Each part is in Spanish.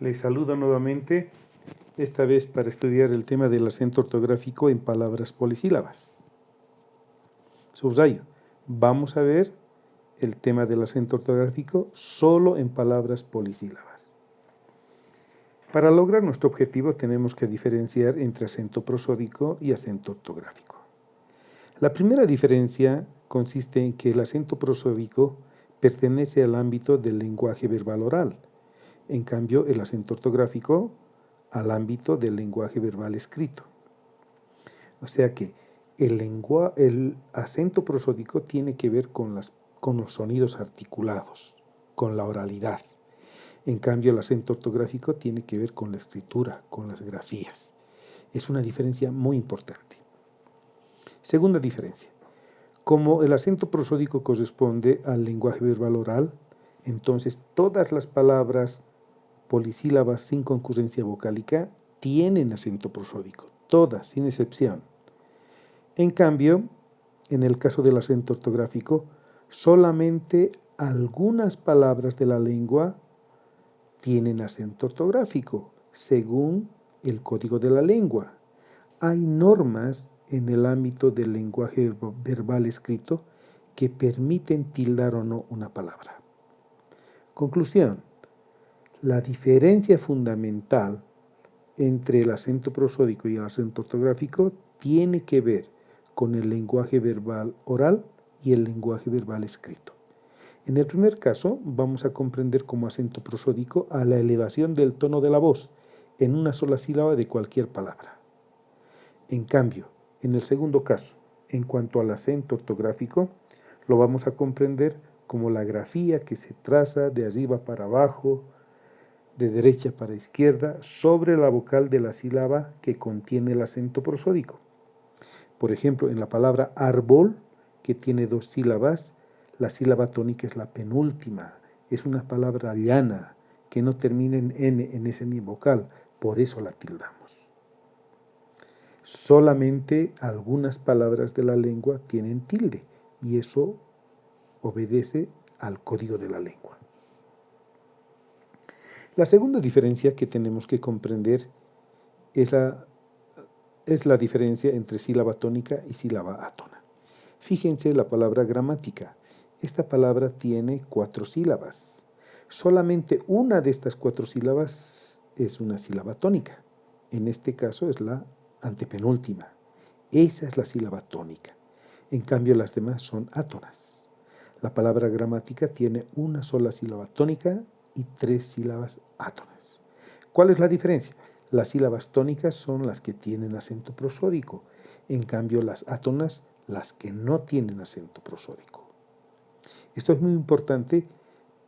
Les saludo nuevamente, esta vez para estudiar el tema del acento ortográfico en palabras polisílabas. Subrayo, vamos a ver el tema del acento ortográfico solo en palabras polisílabas. Para lograr nuestro objetivo tenemos que diferenciar entre acento prosódico y acento ortográfico. La primera diferencia consiste en que el acento prosódico pertenece al ámbito del lenguaje verbal oral. En cambio, el acento ortográfico al ámbito del lenguaje verbal escrito. O sea que el acento prosódico tiene que ver con los sonidos articulados, con la oralidad. En cambio, el acento ortográfico tiene que ver con la escritura, con las grafías. Es una diferencia muy importante. Segunda diferencia. Como el acento prosódico corresponde al lenguaje verbal oral, entonces todas las palabras polisílabas sin concurrencia vocálica tienen acento prosódico, todas, sin excepción. En cambio, en el caso del acento ortográfico, solamente algunas palabras de la lengua tienen acento ortográfico, según el código de la lengua. Hay normas en el ámbito del lenguaje verbal escrito que permiten tildar o no una palabra. Conclusión. La diferencia fundamental entre el acento prosódico y el acento ortográfico tiene que ver con el lenguaje verbal oral y el lenguaje verbal escrito. En el primer caso, vamos a comprender como acento prosódico a la elevación del tono de la voz en una sola sílaba de cualquier palabra. En cambio, en el segundo caso, en cuanto al acento ortográfico, lo vamos a comprender como la grafía que se traza de arriba para abajo, de derecha para izquierda, sobre la vocal de la sílaba que contiene el acento prosódico. Por ejemplo, en la palabra árbol, que tiene dos sílabas, la sílaba tónica es la penúltima. Es una palabra llana, que no termina en N en ese ni vocal, por eso la tildamos. Solamente algunas palabras de la lengua tienen tilde, y eso obedece al código de la lengua. La segunda diferencia que tenemos que comprender es la diferencia entre sílaba tónica y sílaba átona. Fíjense la palabra gramática. Esta palabra tiene 4 sílabas. Solamente una de estas 4 sílabas es una sílaba tónica. En este caso es la antepenúltima. Esa es la sílaba tónica. En cambio, las demás son átonas. La palabra gramática tiene una sola sílaba tónica y 3 sílabas átonas. ¿Cuál es la diferencia? Las sílabas tónicas son las que tienen acento prosódico, en cambio las átonas las que no tienen acento prosódico. Esto es muy importante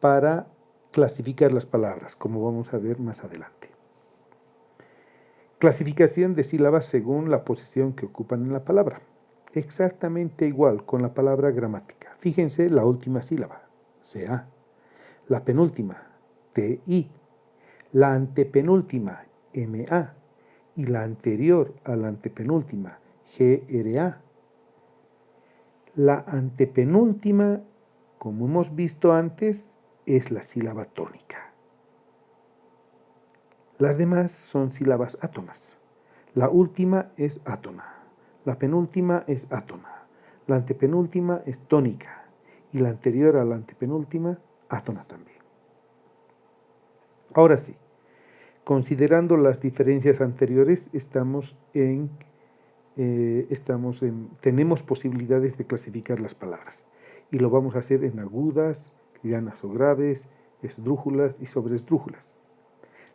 para clasificar las palabras, como vamos a ver más adelante. Clasificación de sílabas según la posición que ocupan en la palabra. Exactamente igual con la palabra gramática. Fíjense la última sílaba, CA. La penúltima, TI, la antepenúltima, MA, y la anterior a la antepenúltima, GRA. La antepenúltima, como hemos visto antes, es la sílaba tónica. Las demás son sílabas átonas. La última es átona, la penúltima es átona, la antepenúltima es tónica y la anterior a la antepenúltima, átona también. Ahora sí, considerando las diferencias anteriores, tenemos posibilidades de clasificar las palabras y lo vamos a hacer en agudas, llanas o graves, esdrújulas y sobreesdrújulas.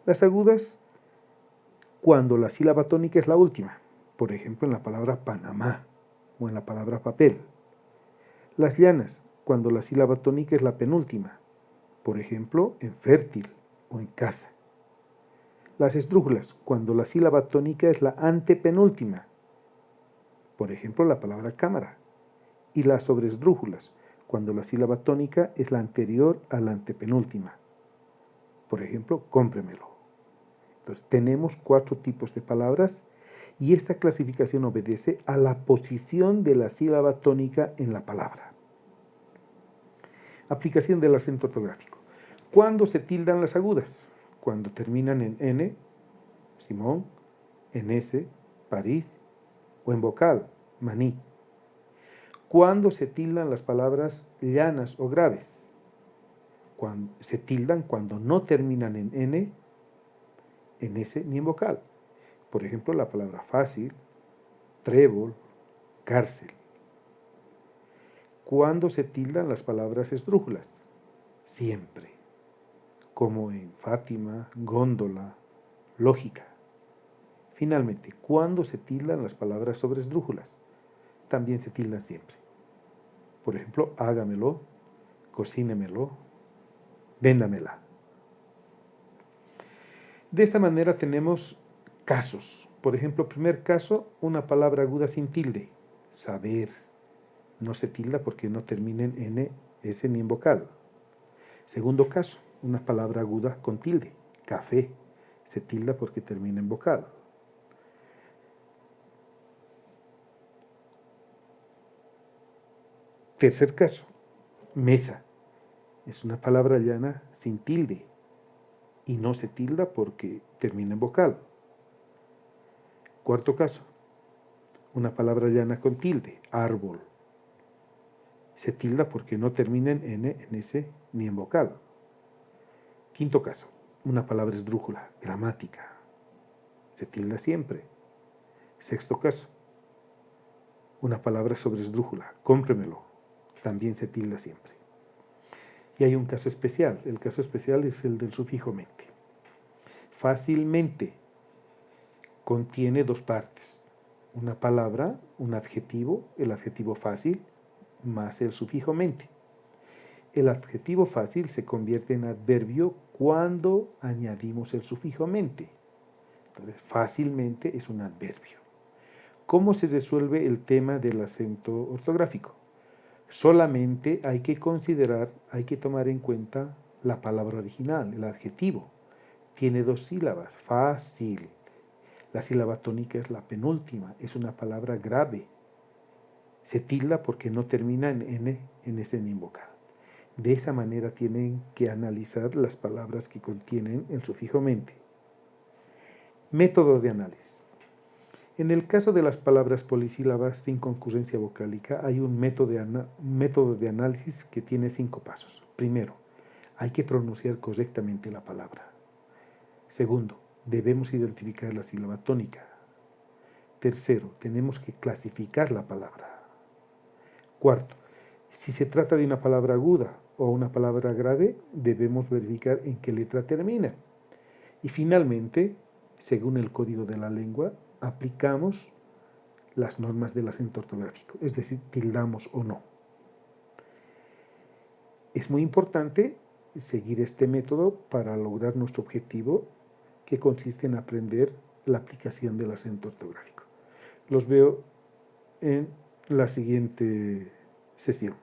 Las agudas, cuando la sílaba tónica es la última, por ejemplo en la palabra Panamá o en la palabra papel. Las llanas, cuando la sílaba tónica es la penúltima, por ejemplo en fértil o en casa. Las esdrújulas, cuando la sílaba tónica es la antepenúltima, por ejemplo la palabra cámara. Y las sobreesdrújulas, cuando la sílaba tónica es la anterior a la antepenúltima, por ejemplo cómpremelo. Entonces tenemos 4 tipos de palabras y esta clasificación obedece a la posición de la sílaba tónica en la palabra. Aplicación del acento ortográfico. ¿Cuándo se tildan las agudas? cuando terminan en N, Simón, en S, París, o en vocal, maní. Cuando se tildan las palabras llanas o graves. Se tildan cuando no terminan en N, en S ni en vocal. Por ejemplo, la palabra fácil, trébol, cárcel. Cuando se tildan las palabras esdrújulas, siempre, como en Fátima, góndola, lógica. Finalmente, cuando se tildan las palabras sobresdrújulas, también se tildan siempre. Por ejemplo, hágamelo, cocínemelo, véndamela. De esta manera tenemos casos. Por ejemplo, primer caso, una palabra aguda sin tilde, saber. No se tilda porque no termina en N, S ni en vocal. Segundo caso, una palabra aguda con tilde, café. Se tilda porque termina en vocal. Tercer caso, mesa. Es una palabra llana sin tilde y no se tilda porque termina en vocal. Cuarto caso, una palabra llana con tilde, árbol. Se tilda porque no termina en N, en S ni en vocal. Quinto caso, una palabra esdrújula, gramática. Se tilda siempre. Sexto caso, una palabra sobresdrújula, cómpremelo. También se tilda siempre. Y hay un caso especial. El caso especial es el del sufijo mente. Fácilmente contiene dos partes. Una palabra, un adjetivo, el adjetivo fácil, más el sufijo mente. El adjetivo fácil se convierte en adverbio cuando añadimos el sufijo mente. Entonces, fácilmente es un adverbio. ¿Cómo se resuelve el tema del acento ortográfico? Solamente hay que considerar, hay que tomar en cuenta la palabra original, el adjetivo. Tiene dos sílabas, fácil. La sílaba tónica es la penúltima, es una palabra grave. Se tilda porque no termina en N, en S ni en vocal. De esa manera tienen que analizar las palabras que contienen el sufijo mente. Método de análisis. En el caso de las palabras polisílabas sin concurrencia vocálica, hay un método de análisis que tiene 5 pasos. Primero, hay que pronunciar correctamente la palabra. Segundo, debemos identificar la sílaba tónica. Tercero, tenemos que clasificar la palabra. Cuarto, si se trata de una palabra aguda o una palabra grave, debemos verificar en qué letra termina. Y finalmente, según el código de la lengua, aplicamos las normas del acento ortográfico, es decir, tildamos o no. Es muy importante seguir este método para lograr nuestro objetivo, que consiste en aprender la aplicación del acento ortográfico. Los veo en la siguiente sesión.